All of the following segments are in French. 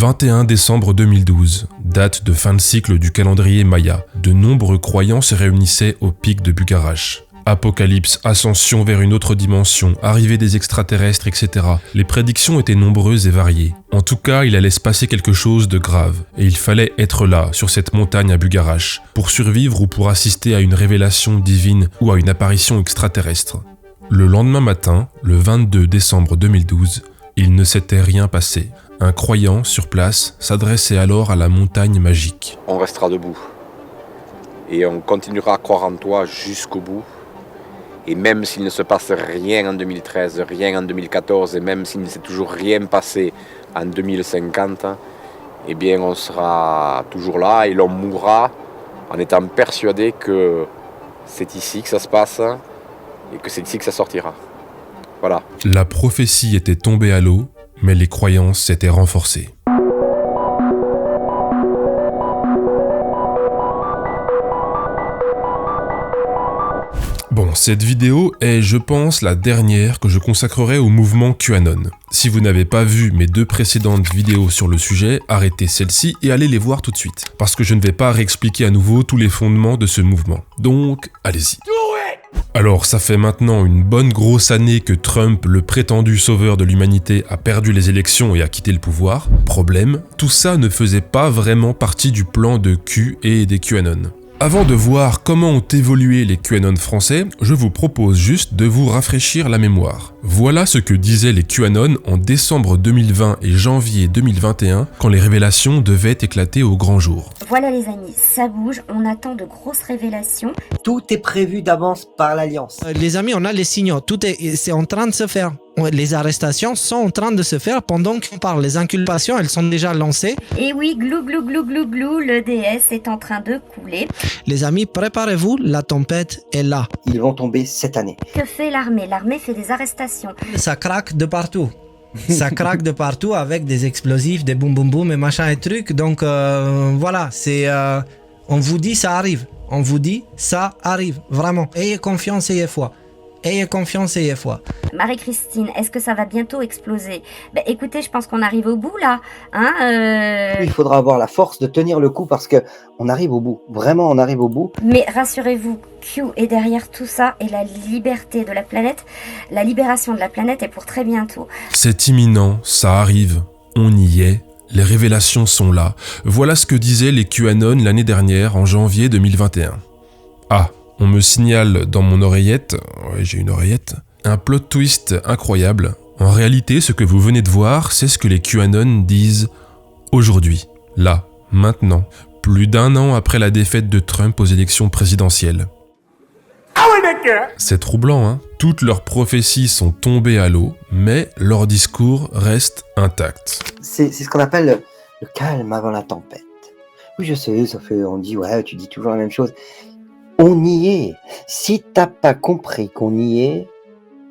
21 décembre 2012, date de fin de cycle du calendrier Maya. De nombreux croyants se réunissaient au pic de Bucarache. Apocalypse, ascension vers une autre dimension, arrivée des extraterrestres, etc. Les prédictions étaient nombreuses et variées. En tout cas, il allait se passer quelque chose de grave, et il fallait être là, sur cette montagne à Bucarache, pour survivre ou pour assister à une révélation divine ou à une apparition extraterrestre. Le lendemain matin, le 22 décembre 2012, il ne s'était rien passé. Un croyant, sur place, s'adressait alors à la montagne magique. On restera debout, et on continuera à croire en toi jusqu'au bout. Et même s'il ne se passe rien en 2013, rien en 2014, et même s'il ne s'est toujours rien passé en 2050, eh bien on sera toujours là et l'on mourra en étant persuadé que c'est ici que ça se passe et que c'est ici que ça sortira. Voilà. La prophétie était tombée à l'eau, mais les croyances s'étaient renforcées. Bon, cette vidéo est, je pense, la dernière que je consacrerai au mouvement QAnon. Si vous n'avez pas vu mes 2 précédentes vidéos sur le sujet, arrêtez celle-ci et allez les voir tout de suite. Parce que je ne vais pas réexpliquer à nouveau tous les fondements de ce mouvement. Donc, allez-y. Alors, ça fait maintenant une bonne grosse année que Trump, le prétendu sauveur de l'humanité, a perdu les élections et a quitté le pouvoir. Problème, tout ça ne faisait pas vraiment partie du plan de Q et des QAnon. Avant de voir comment ont évolué les QAnon français, je vous propose juste de vous rafraîchir la mémoire. Voilà ce que disaient les QAnon en décembre 2020 et janvier 2021, quand les révélations devaient éclater au grand jour. Voilà les amis, ça bouge, on attend de grosses révélations. Tout est prévu d'avance par l'Alliance. Les amis, on a les signaux, c'est en train de se faire. Les arrestations sont en train de se faire pendant qu'on parle. Les inculpations, elles sont déjà lancées. Et oui, glou glou glou glou glou, le DS est en train de couler. Les amis, préparez-vous, la tempête est là. Ils vont tomber cette année. Que fait l'armée? L'armée fait des arrestations. Ça craque de partout. Ça craque de partout avec des explosifs, des boum boum boum et machin et trucs. Donc voilà, on vous dit ça arrive. On vous dit ça arrive, vraiment. Ayez confiance, ayez foi. Ayez confiance, ayez foi. Marie-Christine, est-ce que ça va bientôt exploser? Écoutez, je pense qu'on arrive au bout là. Il faudra avoir la force de tenir le coup parce que on arrive au bout. Vraiment, on arrive au bout. Mais rassurez-vous, Q est derrière tout ça et la liberté de la planète, la libération de la planète est pour très bientôt. C'est imminent, ça arrive, on y est. Les révélations sont là. Voilà ce que disaient les QAnon l'année dernière, en janvier 2021. Ah, on me signale dans mon oreillette, ouais, j'ai une oreillette, un plot twist incroyable. En réalité, ce que vous venez de voir, c'est ce que les QAnon disent aujourd'hui, là, maintenant, plus d'1 an après la défaite de Trump aux élections présidentielles. Ah ouais, d'accord. C'est troublant, hein? Toutes leurs prophéties sont tombées à l'eau, mais leur discours reste intact. C'est ce qu'on appelle le calme avant la tempête. Oui, je sais, on dit, ouais, tu dis toujours la même chose. On y est. Si t'as pas compris qu'on y est,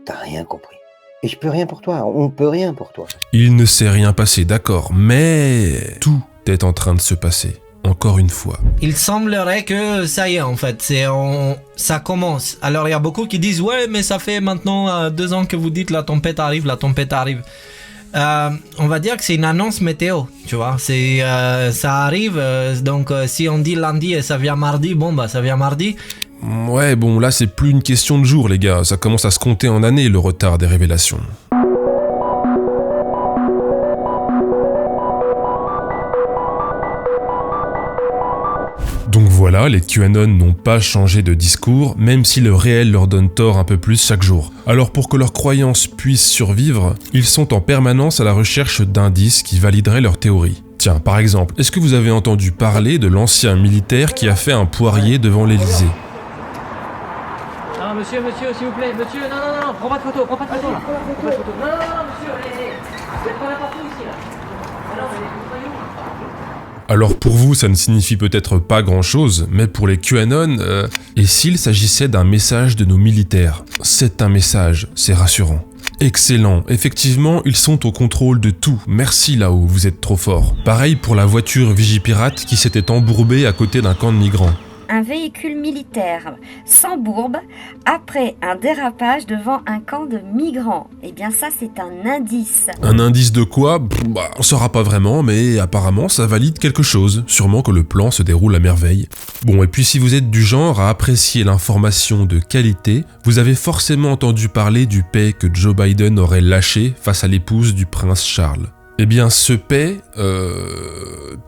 t'as rien compris. Et je peux rien pour toi, on peut rien pour toi. Il ne s'est rien passé, d'accord, mais tout est en train de se passer. Encore une fois. Il semblerait que ça y est en fait, ça commence. Alors il y a beaucoup qui disent ouais mais ça fait maintenant 2 ans que vous dites la tempête arrive. On va dire que c'est une annonce météo, tu vois. Ça arrive, donc si on dit lundi et ça vient mardi, bon bah ça vient mardi. Ouais bon là c'est plus une question de jours les gars, ça commence à se compter en années le retard des révélations. Donc voilà, les QAnon n'ont pas changé de discours, même si le réel leur donne tort un peu plus chaque jour. Alors pour que leurs croyances puissent survivre, ils sont en permanence à la recherche d'indices qui valideraient leur théorie. Tiens, par exemple, est-ce que vous avez entendu parler de l'ancien militaire qui a fait un poirier devant l'Élysée ? Non, monsieur, s'il vous plaît, monsieur, non, prends pas de photo, là. Prends pas de photo. Non, monsieur, allez, vous êtes pas n'importe où ici, là. Non, mais Alors pour vous, ça ne signifie peut-être pas grand-chose, mais pour les QAnon, et s'il s'agissait d'un message de nos militaires ? C'est un message, c'est rassurant. Excellent, effectivement, ils sont au contrôle de tout. Merci là-haut, vous êtes trop forts. Pareil pour la voiture Vigipirate qui s'était embourbée à côté d'un camp de migrants. un véhicule militaire sans bourbe après un dérapage devant un camp de migrants. Eh bien ça, c'est un indice. Un indice de quoi ? On ne saura pas vraiment, mais apparemment ça valide quelque chose. Sûrement que le plan se déroule à merveille. Bon, et puis si vous êtes du genre à apprécier l'information de qualité, vous avez forcément entendu parler du paix que Joe Biden aurait lâché face à l'épouse du prince Charles. Eh bien, ce paix,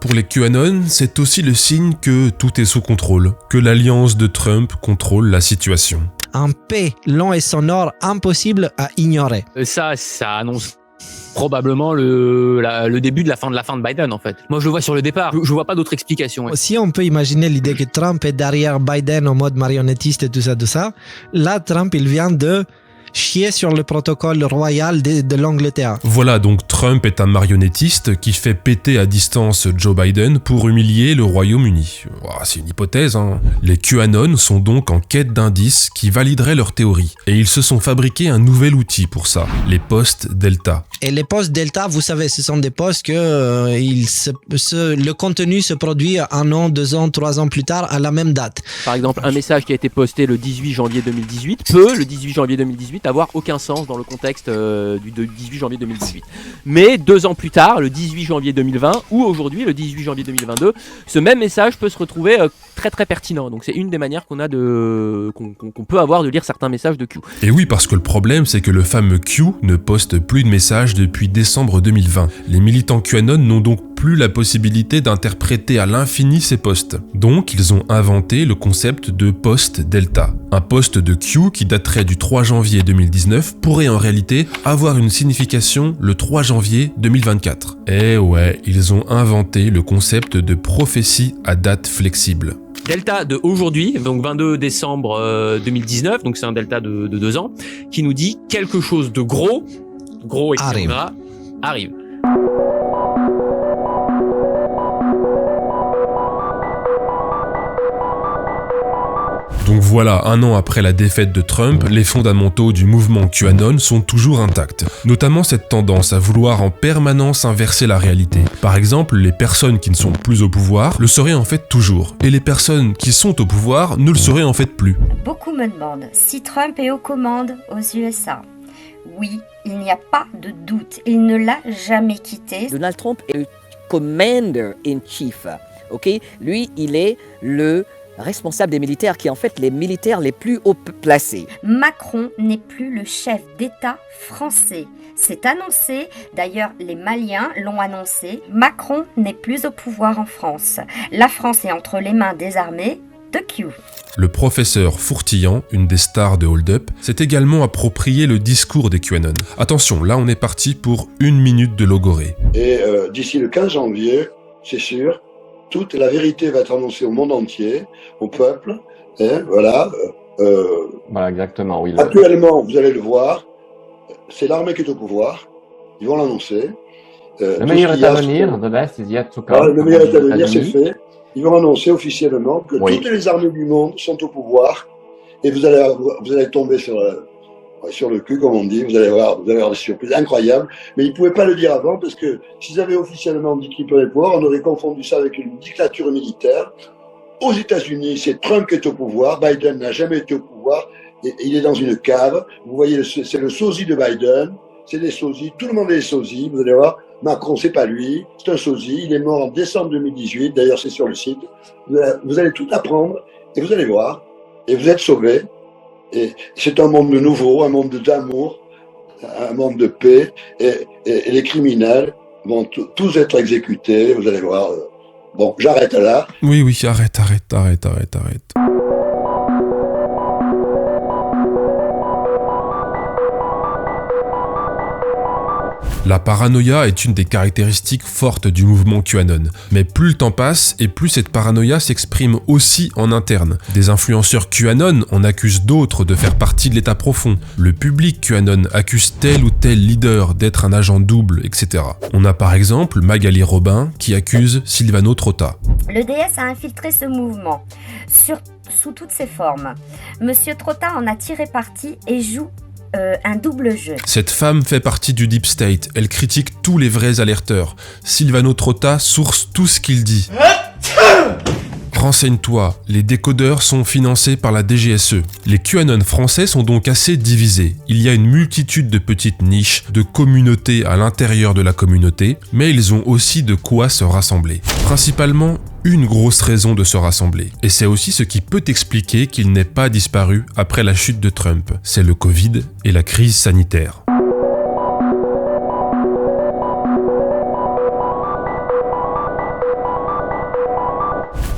pour les QAnon, c'est aussi le signe que tout est sous contrôle, que l'alliance de Trump contrôle la situation. Un paix long et sonore impossible à ignorer. Ça annonce probablement le début de la fin de Biden, en fait. Moi, je le vois sur le départ. Je vois pas d'autre explication. Ouais. Si on peut imaginer l'idée que Trump est derrière Biden en mode marionnettiste et tout ça, là, Trump, il vient de chier sur le protocole royal de l'Angleterre. Voilà, donc Trump est un marionnettiste qui fait péter à distance Joe Biden pour humilier le Royaume-Uni. C'est une hypothèse, hein. Les QAnon sont donc en quête d'indices qui valideraient leur théorie. Et ils se sont fabriqués un nouvel outil pour ça, les postes Delta. Et les postes Delta, vous savez, ce sont des postes que le contenu se produit 1 an, 2 ans, 3 ans plus tard à la même date. Par exemple, un message qui a été posté le 18 janvier 2018 peut, le 18 janvier 2018, avoir aucun sens dans le contexte du 18 janvier 2018. Mais 2 ans plus tard, le 18 janvier 2020 ou aujourd'hui, le 18 janvier 2022, ce même message peut se retrouver très très pertinent. Donc c'est une des manières qu'on peut avoir de lire certains messages de Q. Et oui, parce que le problème, c'est que le fameux Q ne poste plus de messages depuis décembre 2020. Les militants QAnon n'ont donc plus la possibilité d'interpréter à l'infini ces posts. Donc ils ont inventé le concept de post Delta. Un post de Q qui daterait du 3 janvier 2019 pourrait en réalité avoir une signification le 3 janvier 2024. Eh ouais, ils ont inventé le concept de prophétie à date flexible. Delta de aujourd'hui, donc 22 décembre 2019, donc c'est un delta de 2 ans, qui nous dit quelque chose de gros et gras, arrive. Donc voilà, 1 an après la défaite de Trump, les fondamentaux du mouvement QAnon sont toujours intacts. Notamment cette tendance à vouloir en permanence inverser la réalité. Par exemple, les personnes qui ne sont plus au pouvoir le seraient en fait toujours. Et les personnes qui sont au pouvoir ne le seraient en fait plus. Beaucoup me demandent si Trump est aux commandes aux USA. Oui, il n'y a pas de doute, il ne l'a jamais quitté. Donald Trump est le commander-in-chief. Okay? Lui, il est le responsable des militaires, qui est en fait les militaires les plus haut placés. Macron n'est plus le chef d'État français. C'est annoncé, d'ailleurs les Maliens l'ont annoncé, Macron n'est plus au pouvoir en France. La France est entre les mains des armées de Q. Le professeur Fourtillan, une des stars de Hold Up, s'est également approprié le discours des QAnon. Attention, là on est parti pour 1 minute de logorée. Et d'ici le 15 janvier, c'est sûr, toute la vérité va être annoncée au monde entier, au peuple. Voilà, exactement. Oui, actuellement, vous allez le voir, c'est l'armée qui est au pouvoir. Ils vont l'annoncer. Le meilleur est à venir. The best is yet to come. Le meilleur est à venir, c'est fait. Ils vont annoncer officiellement que toutes les armées du monde sont au pouvoir. Et vous allez tomber sur le cul, comme on dit. Vous allez avoir des surprises incroyables. Mais ils ne pouvaient pas le dire avant, parce que s'ils avaient officiellement dit qu'ils prenaient le pouvoir, on aurait confondu ça avec une dictature militaire. Aux États-Unis, c'est Trump qui est au pouvoir. Biden n'a jamais été au pouvoir. Et il est dans une cave. Vous voyez, c'est le sosie de Biden. C'est des sosies. Tout le monde est des sosies. Vous allez voir. Macron, c'est pas lui. C'est un sosie. Il est mort en décembre 2018. D'ailleurs, c'est sur le site. Vous allez tout apprendre. Et vous allez voir. Et vous êtes sauvés. Et c'est un monde nouveau, un monde d'amour, un monde de paix. Et les criminels vont tous être exécutés. Vous allez voir. Bon, j'arrête là. Oui, arrête. La paranoïa est une des caractéristiques fortes du mouvement QAnon. Mais plus le temps passe, et plus cette paranoïa s'exprime aussi en interne. Des influenceurs QAnon en accusent d'autres de faire partie de l'état profond. Le public QAnon accuse tel ou tel leader d'être un agent double, etc. On a par exemple Magali Robin qui accuse Silvano Trotta. Le DS a infiltré ce mouvement, sous toutes ses formes. Monsieur Trotta en a tiré parti et joue un double jeu. Cette femme fait partie du Deep State. Elle critique tous les vrais alerteurs. Silvano Trotta source tout ce qu'il dit. Renseigne-toi, les décodeurs sont financés par la DGSE. Les QAnon français sont donc assez divisés. Il y a une multitude de petites niches, de communautés à l'intérieur de la communauté, mais ils ont aussi de quoi se rassembler. Principalement, une grosse raison de se rassembler. Et c'est aussi ce qui peut expliquer qu'il n'ait pas disparu après la chute de Trump. C'est le Covid et la crise sanitaire.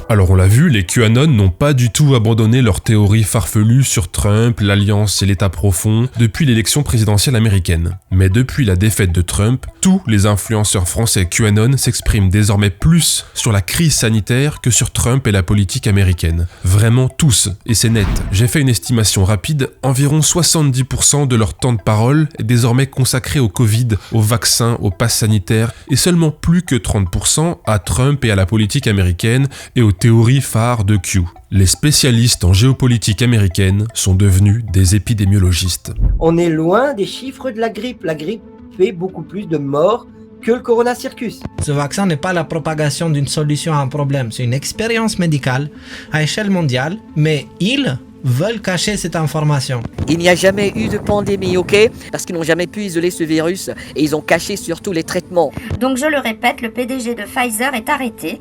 Alors on l'a vu, les QAnon n'ont pas du tout abandonné leurs théories farfelues sur Trump, l'alliance et l'État profond depuis l'élection présidentielle américaine. Mais depuis la défaite de Trump, tous les influenceurs français QAnon s'expriment désormais plus sur la crise sanitaire que sur Trump et la politique américaine. Vraiment tous, et c'est net. J'ai fait une estimation rapide, environ 70% de leur temps de parole est désormais consacré au Covid, au vaccin, au pass sanitaire, et seulement plus que 30% à Trump et à la politique américaine et aux théories phares de Q. Les spécialistes en géopolitique américaine sont devenus des épidémiologistes. On est loin des chiffres de la grippe. La grippe fait beaucoup plus de morts que le Corona Circus. Ce vaccin n'est pas la propagation d'une solution à un problème, c'est une expérience médicale à échelle mondiale, mais ils veulent cacher cette information. Il n'y a jamais eu de pandémie, ok? Parce qu'ils n'ont jamais pu isoler ce virus et ils ont caché surtout les traitements. Donc je le répète, le PDG de Pfizer est arrêté.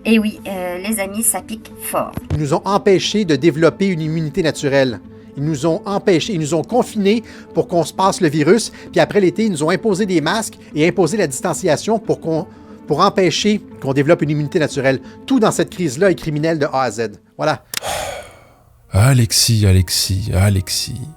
Et oui, les amis, ça pique fort. Ils nous ont empêchés de développer une immunité naturelle. Ils nous ont empêchés, ils nous ont confinés pour qu'on se passe le virus. Puis après l'été, ils nous ont imposé des masques et imposé la distanciation pour empêcher qu'on développe une immunité naturelle. Tout dans cette crise-là est criminel de A à Z. Voilà. Alexis,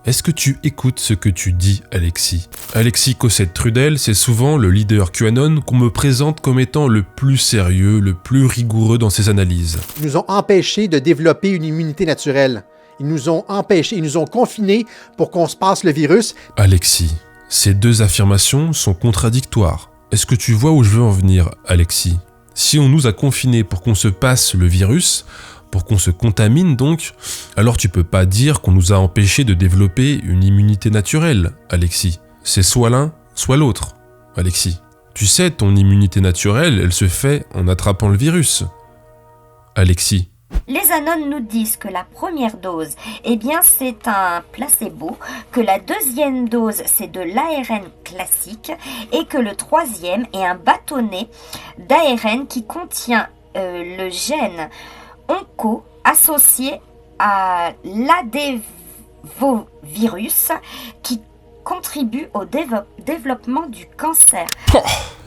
est-ce que tu écoutes ce que tu dis, Alexis? Alexis Cossette-Trudel, c'est souvent le leader QAnon qu'on me présente comme étant le plus sérieux, le plus rigoureux dans ses analyses. Ils nous ont empêchés de développer une immunité naturelle. Ils nous ont empêchés, ils nous ont confinés pour qu'on se passe le virus. Alexis, ces deux affirmations sont contradictoires. Est-ce que tu vois où je veux en venir, Alexis? Si on nous a confinés pour qu'on se passe le virus, pour qu'on se contamine donc, alors tu peux pas dire qu'on nous a empêchés de développer une immunité naturelle, Alexis. C'est soit l'un, soit l'autre, Alexis. Tu sais, ton immunité naturelle, elle se fait en attrapant le virus. Alexis. Les Anon nous disent que la première dose, eh bien, c'est un placebo, que la deuxième dose, c'est de l'ARN classique, et que le troisième est un bâtonnet d'ARN qui contient le gène onco associé à l'adénovirus qui contribue au développement du cancer.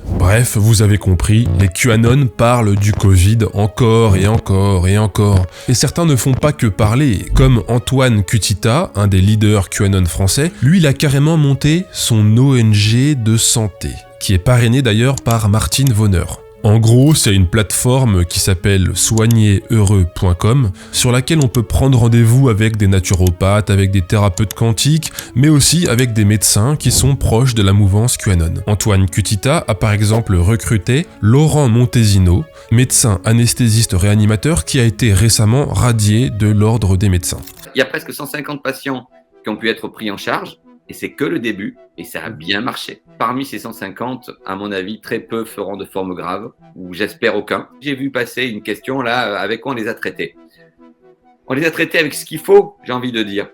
Bref, vous avez compris, les QAnon parlent du Covid encore et encore et encore. Et certains ne font pas que parler, comme Antoine Kutita, un des leaders QAnon français. Lui, il a carrément monté son ONG de santé, qui est parrainé d'ailleurs par Martine Vonner. En gros, c'est une plateforme qui s'appelle soignerheureux.com sur laquelle on peut prendre rendez-vous avec des naturopathes, avec des thérapeutes quantiques, mais aussi avec des médecins qui sont proches de la mouvance QAnon. Antoine Kutita a par exemple recruté Laurent Montesino, médecin anesthésiste réanimateur qui a été récemment radié de l'ordre des médecins. Il y a presque 150 patients qui ont pu être pris en charge. Et c'est que le début, et ça a bien marché. Parmi ces 150, à mon avis, très peu feront de forme grave, ou j'espère aucun. J'ai vu passer une question là, avec quoi on les a traités. On les a traités avec ce qu'il faut, j'ai envie de dire.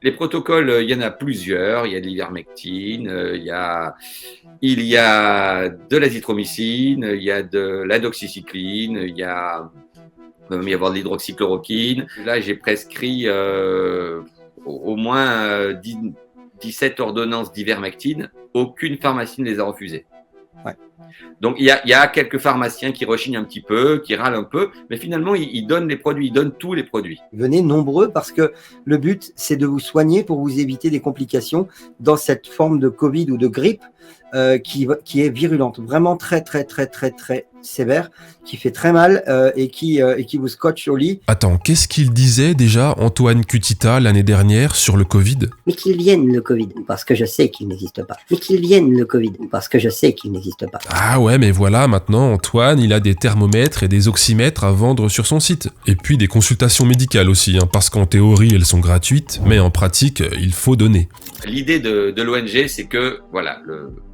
Les protocoles, il y en a plusieurs. Il y a de l'ivermectine, il y a de l'azithromycine, il y a de la doxycycline, il y peut même y avoir de l'hydroxychloroquine. Là, j'ai prescrit au moins 17 ordonnances d'ivermectine, aucune pharmacie ne les a refusées. Ouais. Donc il y a quelques pharmaciens qui rechignent un petit peu, qui râlent un peu, mais finalement ils donnent les produits, ils donnent tous les produits. Venez nombreux parce que le but c'est de vous soigner pour vous éviter des complications dans cette forme de Covid ou de grippe qui est virulente, vraiment très sévère, qui fait très mal et qui vous scotche au lit. Attends, qu'est-ce qu'il disait déjà Antoine Kutita l'année dernière sur le Covid? Mais qu'il vienne le Covid, parce que je sais qu'il n'existe pas. Mais qu'il vienne le Covid, parce que je sais qu'il n'existe pas. Ah ouais, mais voilà, maintenant Antoine, il a des thermomètres et des oxymètres à vendre sur son site. Et puis des consultations médicales aussi, parce qu'en théorie elles sont gratuites, mais en pratique il faut donner. L'idée de l'ONG, c'est que voilà,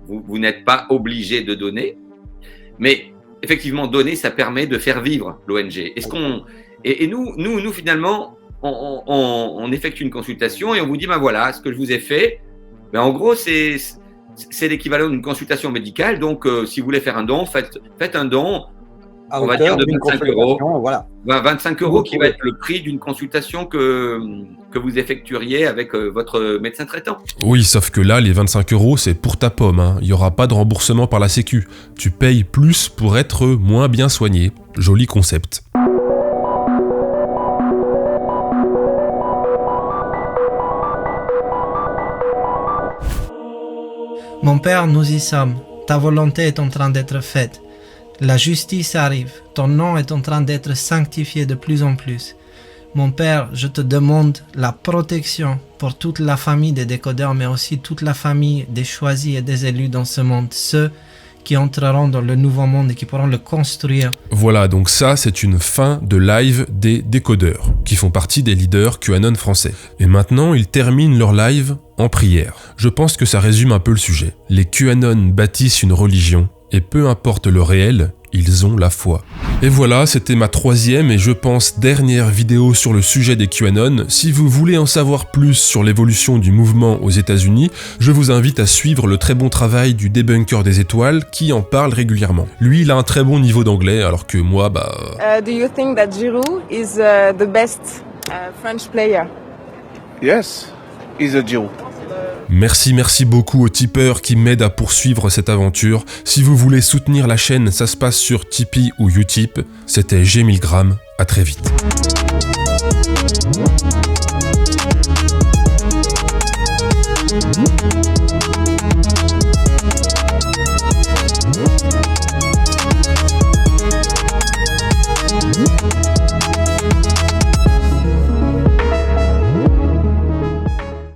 vous n'êtes pas obligé de donner, mais effectivement, donner, ça permet de faire vivre l'ONG. Et nous, finalement, on effectue une consultation et on vous dit, ben voilà, ce que je vous ai fait, ben en gros, c'est l'équivalent d'une consultation médicale. Donc, si vous voulez faire un don, faites un don. On va dire de 25 €. Voilà. 25 € qui va être le prix d'une consultation que vous effectueriez avec votre médecin traitant. Oui, sauf que là, les 25 €, c'est pour ta pomme. Hein. Il n'y aura pas de remboursement par la Sécu. Tu payes plus pour être moins bien soigné. Joli concept. Mon père, nous y sommes. Ta volonté est en train d'être faite. La justice arrive. Ton nom est en train d'être sanctifié de plus en plus. Mon père, je te demande la protection pour toute la famille des décodeurs, mais aussi toute la famille des choisis et des élus dans ce monde. Ceux qui entreront dans le nouveau monde et qui pourront le construire. Voilà, donc ça, c'est une fin de live des décodeurs, qui font partie des leaders QAnon français. Et maintenant, ils terminent leur live en prière. Je pense que ça résume un peu le sujet. Les QAnon bâtissent une religion, et peu importe le réel, ils ont la foi. Et voilà, c'était ma 3e et je pense dernière vidéo sur le sujet des QAnon. Si vous voulez en savoir plus sur l'évolution du mouvement aux États-Unis, je vous invite à suivre le très bon travail du débunker des étoiles qui en parle régulièrement. Lui, il a un très bon niveau d'anglais, alors que moi, do you think that Giroud is the best French player? Yes, he's a Giroud. Merci beaucoup aux tipeurs qui m'aident à poursuivre cette aventure. Si vous voulez soutenir la chaîne, ça se passe sur Tipeee ou Utip. C'était G1000g, à très vite.